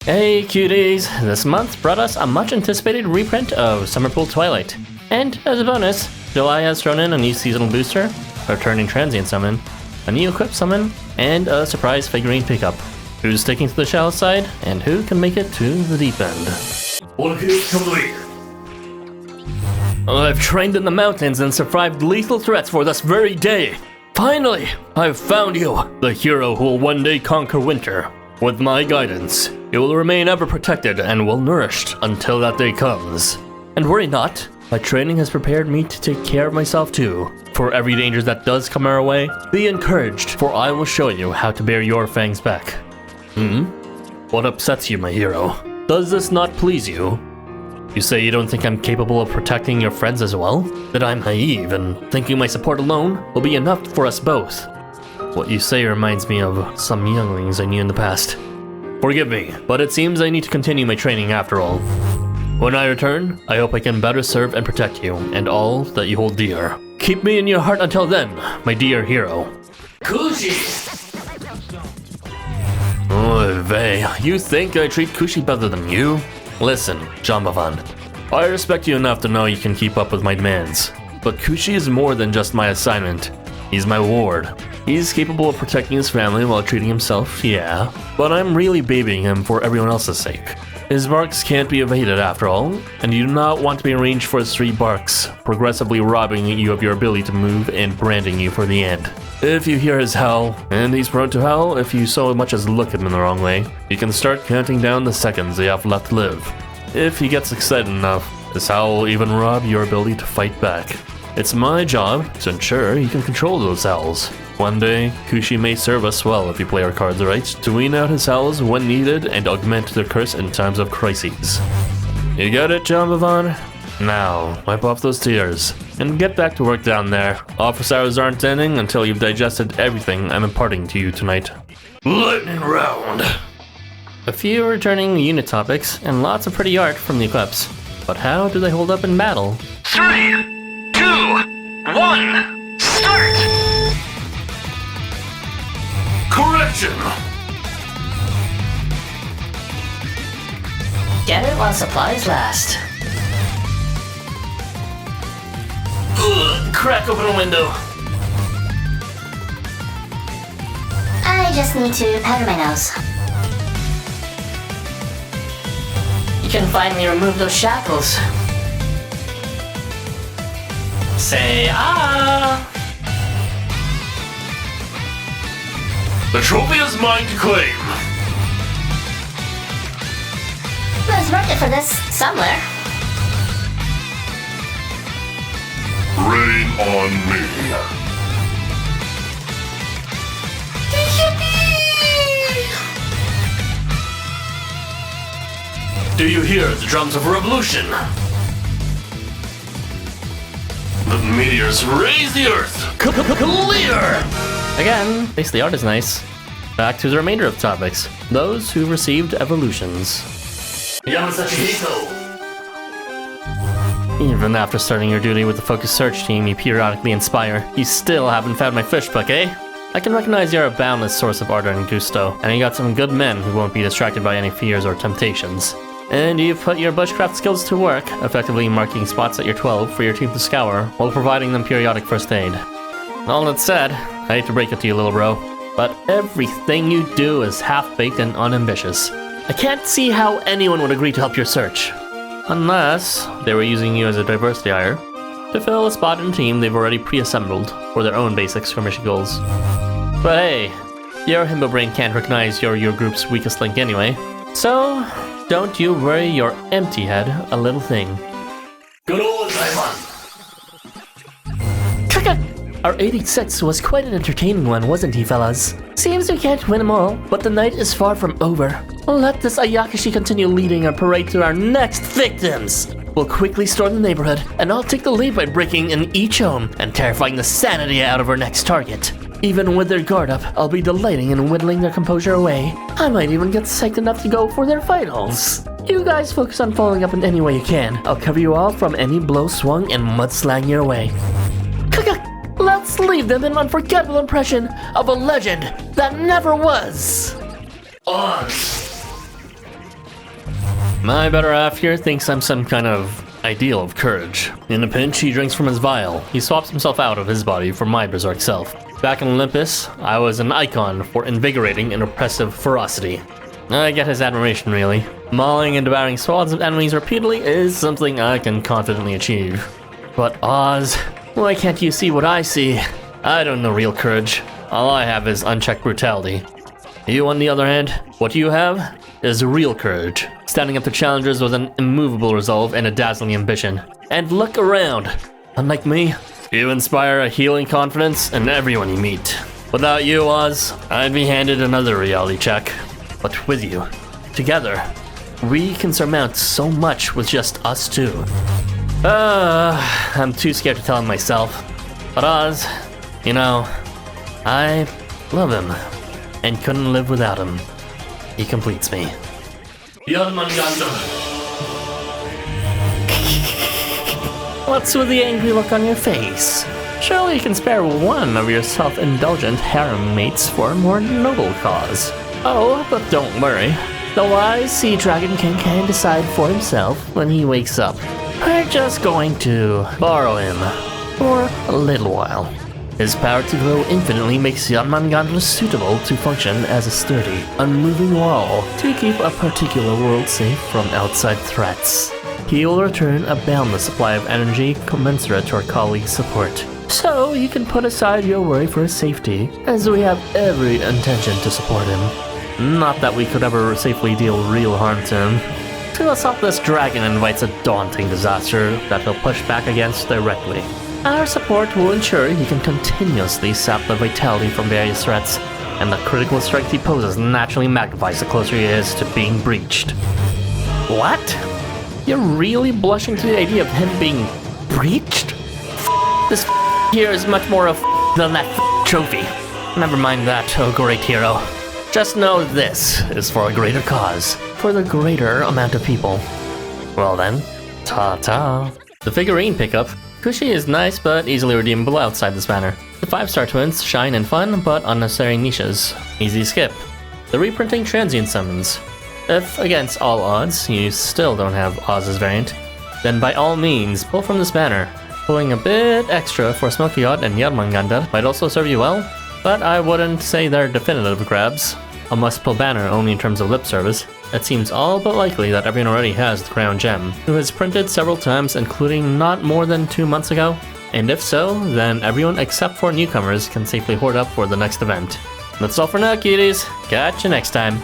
Hey cuties! This month brought us a much anticipated reprint of Pool Twilight. And as a bonus, July has thrown in a new seasonal booster, a returning transient summon, a new equip summon, and a surprise figurine pickup. Who's sticking to the shallow side, and who can make it to the deep end? Horkeu, Kamui. I've trained in the mountains and survived lethal threats for this very day. Finally, I've found you, the hero who will one day conquer winter. With my guidance, you will remain ever protected and well nourished until that day comes. And worry not, my training has prepared me to take care of myself too. For every danger that does come our way, be encouraged, for I will show you how to bear your fangs back. What upsets you, my hero? Does this not please you? You say you don't think I'm capable of protecting your friends as well? That I'm naive and thinking my support alone will be enough for us both. What you say reminds me of some younglings I knew in the past. Forgive me, but it seems I need to continue my training after all. When I return, I hope I can better serve and protect you and all that you hold dear. Keep me in your heart until then, my dear hero. Kushi! Oy vey, you think I treat Kushi better than you? Listen, Jambavan, I respect you enough to know you can keep up with my demands. But Kushi is more than just my assignment. He's my ward. He's capable of protecting his family while treating himself, yeah. But I'm really babying him for everyone else's sake. His barks can't be evaded after all, and you do not want to be arranged for his 3 barks, progressively robbing you of your ability to move and branding you for the end. If you hear his howl, and he's prone to howl if you so much as look at him in the wrong way, you can start counting down the seconds you have left to live. If he gets excited enough, his howl will even rob your ability to fight back. It's my job to ensure you can control those howls. One day, Kushi may serve us well if we play our cards right, to wean out his howls when needed and augment their curse in times of crises. You got it, Jambavan? Now, wipe off those tears, and get back to work down there. Office hours aren't ending until you've digested everything I'm imparting to you tonight. Lightning round! A few returning unit topics, and lots of pretty art from the equips. But how do they hold up in battle? 3, 2, 1, start! Correction! Get it while supplies last. Ugh, crack open a window. I just need to powder my nose. You can finally remove those shackles. Say ah! The trophy is mine to claim. There's market for this somewhere. Rain on me. Do you hear the drums of revolution? The meteors raise the earth. Clear! Again, at least the art is nice. Back to the remainder of topics. Those who received evolutions. Yamasachihiko! Even after starting your duty with the focused search team you periodically inspire, you still haven't found my fish book, eh? I can recognize you're a boundless source of ardor and gusto, and you got some good men who won't be distracted by any fears or temptations. And you've put your bushcraft skills to work, effectively marking spots at your 12 for your team to scour, while providing them periodic first aid. All that said, I hate to break it to you, little bro, but everything you do is half-baked and unambitious. I can't see how anyone would agree to help your search. Unless they were using you as a diversity hire to fill a spot in a team they've already pre-assembled for their own basic skirmishing goals. But hey, your himbo brain can't recognize you're your group's weakest link anyway, so don't you worry your empty head a little thing. Gorozaemon! Our 86 was quite an entertaining one, wasn't he, fellas? Seems we can't win them all, but the night is far from over. Let this Ayakashi continue leading our parade to our next victims! We'll quickly storm the neighborhood, and I'll take the lead by breaking in each home and terrifying the sanity out of our next target. Even with their guard up, I'll be delighting in whittling their composure away. I might even get psyched enough to go for their finals. You guys focus on following up in any way you can. I'll cover you all from any blow swung and mudslang your way. Let's leave them an unforgettable impression of a legend that never was. On. My better half here thinks I'm some kind of ideal of courage. In a pinch, he drinks from his vial. He swaps himself out of his body for my berserk self. Back in Olympus, I was an icon for invigorating and oppressive ferocity. I get his admiration, really. Mauling and devouring squads of enemies repeatedly is something I can confidently achieve. But Oz, why can't you see what I see? I don't know real courage. All I have is unchecked brutality. You, on the other hand, what you have is real courage. Standing up to challengers with an immovable resolve and a dazzling ambition. And look around. Unlike me, you inspire a healing confidence in everyone you meet. Without you, Oz, I'd be handed another reality check. But with you, together, we can surmount so much with just us two. I'm too scared to tell him myself. But Oz, you know, I love him and couldn't live without him. He completes me. Jormungandr. What's with the angry look on your face? Surely you can spare one of your self-indulgent harem mates for a more noble cause. Oh, but don't worry. The wise sea dragon can decide for himself when he wakes up. We're just going to borrow him for a little while. His power to grow infinitely makes Jormungandr suitable to function as a sturdy, unmoving wall to keep a particular world safe from outside threats. He will return a boundless supply of energy commensurate to our colleagues' support. So you can put aside your worry for his safety, as we have every intention to support him. Not that we could ever safely deal real harm to him. To assault this dragon invites a daunting disaster that he'll push back against directly. Our support will ensure he can continuously sap the vitality from various threats, and the critical strength he poses naturally magnifies the closer he is to being breached. What? You're really blushing to the idea of him being breached? This here is much more of than that trophy. Never mind that, oh great hero. Just know this is for a greater cause, for the greater amount of people. Well then, ta-ta. The figurine pickup. Kushi is nice but easily redeemable outside this banner. The 5-star twins shine in fun but unnecessary niches. Easy skip. The reprinting transient summons. If, against all odds, you still don't have Oz's variant, then by all means pull from this banner. Pulling a bit extra for Smoky and Jormungandr might also serve you well, but I wouldn't say they're definitive grabs. A must-pull banner only in terms of lip service. It seems all but likely that everyone already has the Crown Gem, who has printed several times including not more than 2 months ago, and if so, then everyone except for newcomers can safely hoard up for the next event. That's all for now, cuties. Catch you next time.